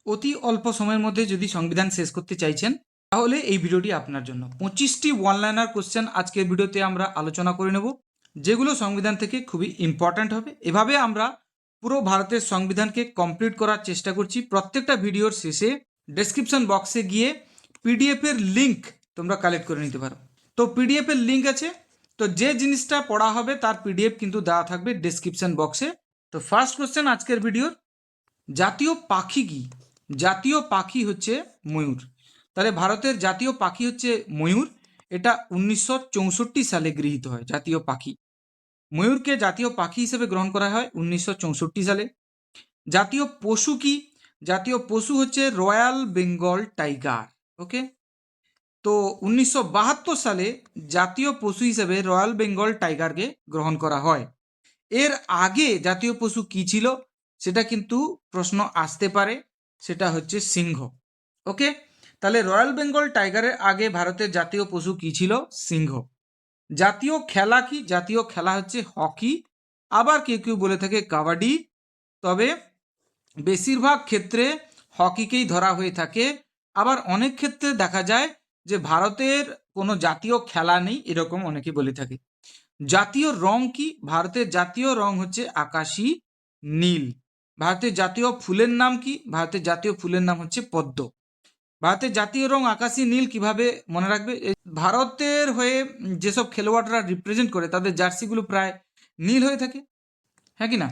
অতি অল্প সময়ের মধ্যে যদি সংবিধান শেষ করতে চাইছেন তাহলে এই ভিডিওটি আপনার জন্য। 25টি ওয়ান লাইনার কোশ্চেন আজকের ভিডিওতে আমরা আলোচনা করে নেব, যেগুলো সংবিধান থেকে খুবই ইম্পর্ট্যান্ট হবে। এভাবে আমরা পুরো ভারতের সংবিধানকে কমপ্লিট করার চেষ্টা করছি। প্রত্যেকটা ভিডিওর শেষে ডেসক্রিপশন বক্সে গিয়ে পিডিএফ এর লিঙ্ক তোমরা কালেক্ট করে নিতে পারো। তো পিডিএফ এর লিঙ্ক আছে, তো যে জিনিসটা পড়া হবে তার পিডিএফ কিন্তু দেওয়া থাকবে ডেসক্রিপশন বক্সে। তো ফার্স্ট কোশ্চেন আজকের ভিডিওর, জাতীয় পাখি কি? জাতীয় পাখি হচ্ছে ময়ূর। তাহলে ভারতের জাতীয় পাখি হচ্ছে ময়ূর। এটা 1964 সালে গৃহীত হয় জাতীয় পাখি। ময়ূরকে জাতীয় পাখি হিসেবে গ্রহণ করা হয় 1964 সালে। জাতীয় পশু কি? জাতীয় পশু হচ্ছে রয়্যাল বেঙ্গল টাইগার। ওকে, তো 1972 সালে জাতীয় পশু হিসেবে রয়্যাল বেঙ্গল টাইগারকে গ্রহণ করা হয়। এর আগে জাতীয় পশু কি ছিল সেটা কিন্তু প্রশ্ন আসতে পারে, সেটা হচ্ছে সিংহ। ওকে, তাহলে রয়্যাল বেঙ্গল টাইগারের আগে ভারতের জাতীয় পশু কি ছিল? সিংহ। জাতীয় খেলা কি? জাতীয় খেলা হচ্ছে হকি, আবার কেউ কেউ বলে থাকে কাবাডি, তবে বেশিরভাগ ক্ষেত্রে হকিকেই ধরা হয়ে থাকে। আবার অনেক ক্ষেত্রে দেখা যায় যে ভারতের কোনো জাতীয় খেলা নেই, এরকম অনেকে বলে থাকে। জাতীয় রং কি? ভারতের জাতীয় রং হচ্ছে আকাশী নীল। ভারতের জাতীয় ফুলের নাম কি? ভারতের জাতীয় ফুলের নাম হচ্ছে পদ্ম। ভারতের জাতীয় রং আকাশী নীল কিভাবে মনে রাখবে? ভারতের হয়ে যেসব খেলোয়াড়রা রিপ্রেজেন্ট করে তাদের জার্সিগুলো প্রায় নীল হয়ে থাকে, হ্যাঁ কি না?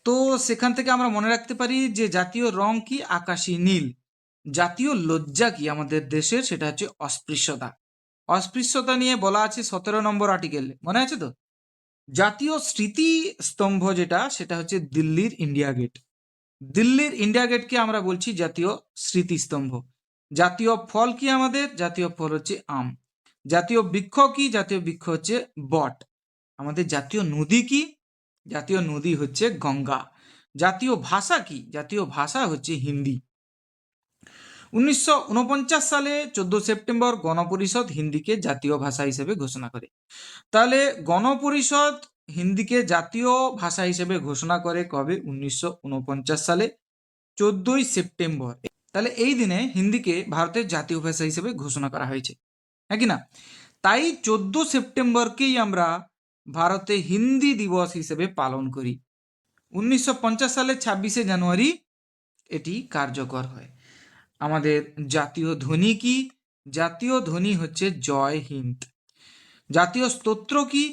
তো সেখান থেকে আমরা মনে রাখতে পারি যে জাতীয় রং কি? আকাশী নীল। জাতীয় লজ্জা কি আমাদের দেশের? সেটা হচ্ছে অস্পৃশ্যতা। অস্পৃশ্যতা নিয়ে বলা আছে 17 নম্বর আর্টিকেলে, মনে আছে তো? জাতীয় স্মৃতি স্তম্ভ যেটা, সেটা হচ্ছে দিল্লির ইন্ডিয়া গেট। দিল্লির ইন্ডিয়া গেটকে আমরা বলছি জাতীয় স্মৃতিস্তম্ভ। জাতীয় ফল কি আমাদের? জাতীয় ফল হচ্ছে আম। জাতীয় বৃক্ষ কি? জাতীয় বৃক্ষ হচ্ছে বট। আমাদের জাতীয় নদী কি? জাতীয় নদী হচ্ছে গঙ্গা। জাতীয় ভাষা কি? জাতীয় ভাষা হচ্ছে হিন্দি। 1949 সালে 14 সেপ্টেম্বর গণপরিষদ হিন্দিকে জাতীয় ভাষা হিসেবে ঘোষণা করে। তাহলে গণপরিষদ হিন্দিকে জাতীয় ভাষা হিসেবে ঘোষণা করে কবে? 1949 সালে 14ই সেপ্টেম্বর। তাহলে এই দিনে হিন্দিকে ভারতের জাতীয় ভাষা হিসেবে ঘোষণা করা হয়েছে, হ্যাঁ কি না? তাই 14 সেপ্টেম্বরকেই আমরা ভারতে হিন্দি দিবস হিসেবে পালন করি। 1950 সালের 26শে জানুয়ারি এটি কার্যকর হয়। আমাদের জাতীয় ধ্বনি কি? জাতীয় ধ্বনি হচ্ছে জয় হিন্দ। জাতীয় স্তোত্র কি?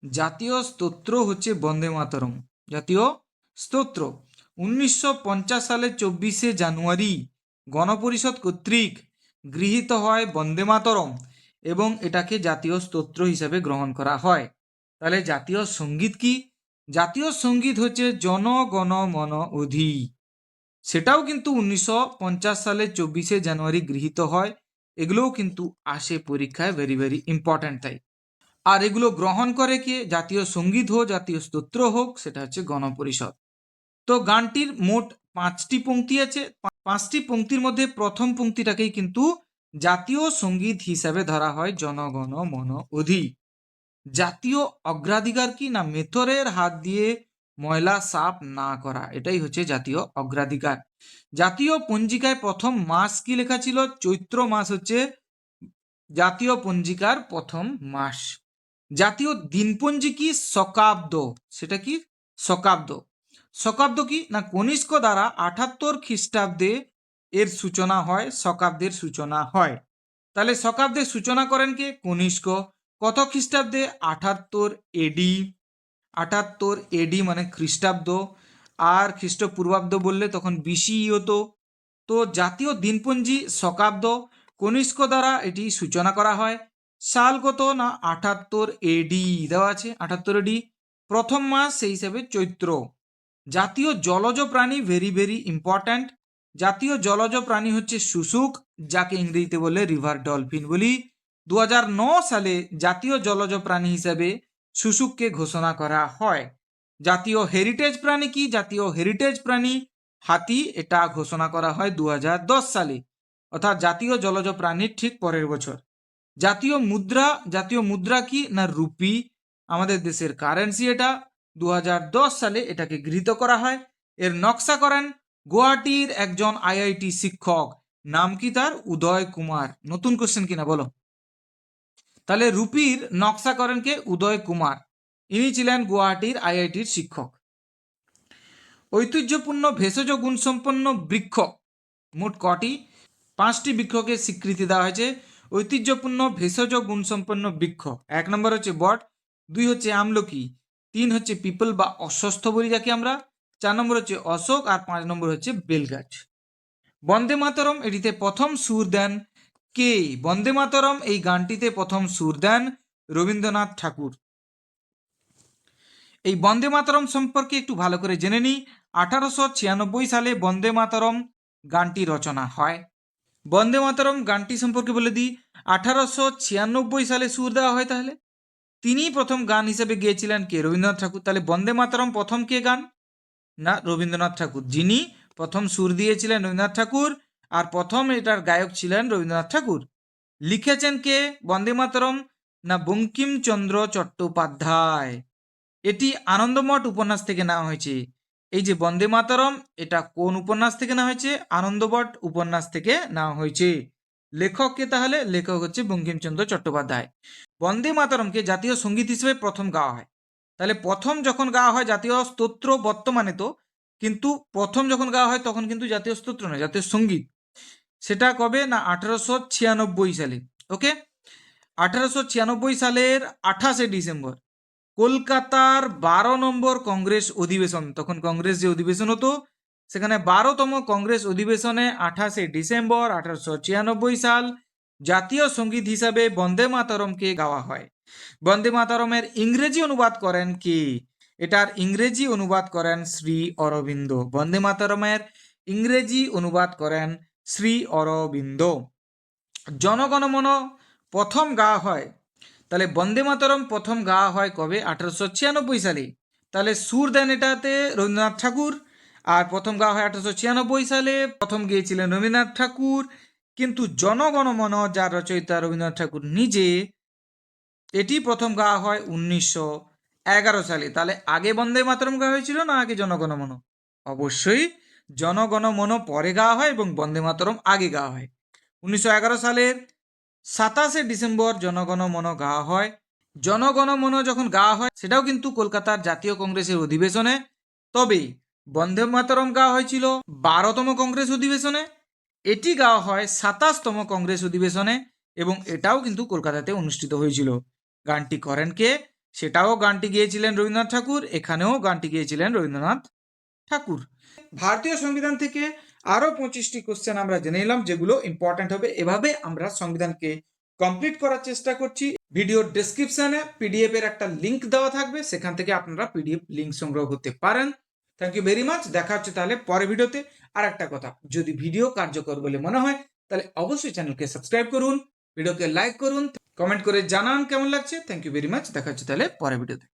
জাতীয় স্তোত্র হচ্ছে বন্দে মাতরম। জাতীয় স্তোত্র 1950 সালের 24শে জানুয়ারি গণপরিষদ কর্তৃক গৃহীত হয় বন্দে মাতরম, এবং এটাকে জাতীয় স্তোত্র হিসেবে গ্রহণ করা হয়। তাহলে জাতীয় সঙ্গীত কি? জাতীয় সঙ্গীত হচ্ছে জন গণ মন অধি। সেটাও কিন্তু 1950 সালের 24শে জানুয়ারি গৃহীত হয়। এগুলোও কিন্তু আসে পরীক্ষায়, ভেরি ভেরি ইম্পর্ট্যান্ট। তাই আর এগুলো গ্রহণ করে কে? জাতীয় সঙ্গীত হোক, জাতীয় স্তোত্র হোক, সেটা হচ্ছে গণপরিষদ। তো গানটির মোট 5টি পংক্তি আছে। 5টি পংক্তির মধ্যে প্রথম পংক্তিটাকেই কিন্তু জাতীয় সঙ্গীত হিসাবে ধরা হয়, জনগণ মন অধি। জাতীয় অগ্রাধিকার কি? না মেথরের হাত দিয়ে ময়লা সাফ না করা, এটাই হচ্ছে জাতীয় অগ্রাধিকার। জাতীয় পঞ্জিকায় প্রথম মাস কি লেখা ছিল? চৈত্র মাস হচ্ছে জাতীয় পঞ্জিকার প্রথম মাস। জাতীয় দিনপঞ্জি কি? শকাব্দ। সেটা কি? শকাব্দ। শকাব্দ কি? না কনিষ্ক দ্বারা 78 খ্রিস্টাব্দে এর সূচনা হয়, শকাব্দের সূচনা হয়। তাহলে শকাব্দের সূচনা করেন কে? কনিষ্ক। কত খ্রিস্টাব্দে? 78 এডি। 78 এডি মানে খ্রিস্টাব্দ, আর খ্রিস্টপূর্বাব্দ বললে তখন বিসি হতো। তো জাতীয় দিনপঞ্জি শকাব্দ, কনিষ্ক দ্বারা এটি সূচনা করা হয়। সাল কত? না 78 এডি দেওয়া আছে, 78 এডি। প্রথম মাস সেই হিসাবে চৈত্র। জাতীয় জলজ প্রাণী, ভেরি ভেরি ইম্পর্ট্যান্ট। জাতীয় জলজ প্রাণী হচ্ছে শুশুক, যাকে ইংরেজিতে বলে রিভার ডলফিন বলি। 2009 সালে জাতীয় জলজ প্রাণী হিসেবে শুশুককে ঘোষণা করা হয়। জাতীয় হেরিটেজ প্রাণী কি? জাতীয় হেরিটেজ প্রাণী হাতি, এটা ঘোষণা করা হয় 2010 সালে, অর্থাৎ জাতীয় জলজ প্রাণীর ঠিক পরের বছর। জাতীয় মুদ্রা, জাতীয় মুদ্রা কি? না রুপি, আমাদের দেশের কারেন্সি। এটা 2010 সালে এটাকে গৃহীত করা হয়। এর নকশা করেন গুয়াহাটির একজন আইআইটি শিক্ষক, নাম কি তার? উদয় কুমার। নতুন কোশ্চেন কিনা বলো? তাহলে রুপির নকশা করেন কে? উদয় কুমার। ইনি ছিলেন গুয়াহাটির আইআইটির শিক্ষক। ঐতিহ্যপূর্ণ ভেষজ গুণসম্পন্ন বৃক্ষ মোট কটি? 5টি বৃক্ষকে স্বীকৃতি দেওয়া হয়েছে ঐতিহ্যপূর্ণ ভেষজ গুণসম্পন্ন বৃক্ষ। 1 নম্বর হচ্ছে বট, 2 হচ্ছে আমলকি, 3 হচ্ছে পিপল বা অশ্বত্থ বলি যাকে আমরা, 4 নম্বর হচ্ছে অশোক, আর 5 নম্বর হচ্ছে বেলগাছ। বন্দে মাতরম এটিতে প্রথম সুর দেন কে? বন্দে মাতরম এই গানটিতে প্রথম সুর দেন রবীন্দ্রনাথ ঠাকুর। এই বন্দে মাতরম সম্পর্কে একটু ভালো করে জেনে নিই। 1896 সালে বন্দে মাতরম গানটি রচনা হয়। বন্দে মাতরম গানটি সম্পর্কে বলে দিই, 1896 সালে সুর দেওয়া হয়। তাহলে তিনি প্রথম গান হিসেবে গেয়েছিলেন কে? রবীন্দ্রনাথ ঠাকুর। তাহলে বন্দে মাতরম প্রথম কে গান? না, রবীন্দ্রনাথ ঠাকুর। যিনি প্রথম সুর দিয়েছিলেন রবীন্দ্রনাথ ঠাকুর, আর প্রথম এটার গায়ক ছিলেন রবীন্দ্রনাথ ঠাকুর। লিখেছেন কে বন্দে মাতরম? না, বঙ্কিমচন্দ্র চট্টোপাধ্যায়। এটি আনন্দমঠ উপন্যাস থেকে নেওয়া হয়েছে। এই যে বন্দে মাতরম, এটা কোন উপন্যাস থেকে নেওয়া হয়েছে? আনন্দমঠ উপন্যাস থেকে নেওয়া হয়েছে। লেখক কে তাহলে? লেখক হচ্ছে বঙ্কিমচন্দ্র চট্টোপাধ্যায়। বন্দে মাতরমকে জাতীয় সঙ্গীত হিসেবে প্রথম গাওয়া হয়। তাহলে প্রথম যখন গাওয়া হয় জাতীয় স্তোত্র, বর্তমানে তো, কিন্তু প্রথম যখন গাওয়া হয় তখন কিন্তু জাতীয় স্তোত্র নয়, জাতীয় সঙ্গীত। সেটা কবে? না, 1896 সালে। ওকে, 1896 সালের 28শে ডিসেম্বর কলকাতার 12 নম্বর কংগ্রেস অধিবেশন, তখন কংগ্রেস যে অধিবেশন হতো, সেখানে 12তম কংগ্রেস অধিবেশনে 28শে ডিসেম্বর 1896 সাল জাতীয় সঙ্গীত হিসাবে বন্দে মাতরমকে গাওয়া হয়। বন্দে মাতরমের ইংরেজি অনুবাদ করেন কে? এটার ইংরেজি অনুবাদ করেন শ্রী অরবিন্দ। বন্দে মাতরমের ইংরেজি অনুবাদ করেন শ্রী অরবিন্দ। জনগণমন প্রথম গাওয়া হয়, তাহলে বন্দে মাতরম প্রথম গাওয়া হয় কবে? 1896 সালে। তাহলে সুর দেন এটাতে রবীন্দ্রনাথ ঠাকুর, আর প্রথম গাওয়া হয় 1896 সালে। প্রথম গেয়েছিলেন রবীন্দ্রনাথ ঠাকুর, কিন্তু জনগণমন যার রচয়িতা রবীন্দ্রনাথ ঠাকুর নিজে, এটি প্রথম গাওয়া হয় 1911 সালে। তাহলে আগে বন্দে মাতরম গাওয়া হয়েছিল না আগে জনগণমন? অবশ্যই জনগণমন পরে গাওয়া হয় এবং বন্দে মাতরম আগে গাওয়া হয়। 1911 সালের 27শে ডিসেম্বর জনগণমন গাওয়া হয়। জনগণমন যখন গাওয়া হয় সেটাও কিন্তু কলকাতার জাতীয় কংগ্রেসের অধিবেশনে, তবে বন্দে মাতরম গাওয়া হয়েছিল 12তম কংগ্রেস অধিবেশনে, এটি গাওয়া হয় 27তম কংগ্রেস অধিবেশনে, এবং এটাও কিন্তু কলকাতাতে অনুষ্ঠিত হয়েছিল। গানটি করেন কে? সেটাও গানটি গেয়েছিলেন রবীন্দ্রনাথ ঠাকুর, এখানেও গানটি গেয়েছিলেন রবীন্দ্রনাথ ঠাকুর। ভারতীয় সংবিধান থেকে আরো 25টি কোশ্চেন আমরা জেনে নিলাম, যেগুলো ইম্পর্টেন্ট হবে। এভাবে আমরা সংবিধানকে কমপ্লিট করার চেষ্টা করছি। ভিডিওর ডেসক্রিপশনে পিডিএফ এর একটা লিংক দেওয়া থাকবে, সেখান থেকে আপনারা পিডিএফ লিংক সংগ্রহ করতে পারেন। Thank you very much. দেখা হচ্ছে তাহলে পরের ভিডিওতে। আর একটা কথা, যদি ভিডিও কার্যকর বলে মনে হয় তাহলে অবশ্যই চ্যানেলকে সাবস্ক্রাইব করুন, ভিডিওকে লাইক করুন, কমেন্ট করে জানান কেমন লাগছে। Thank you very much. দেখা হচ্ছে তাহলে পরের ভিডিওতে।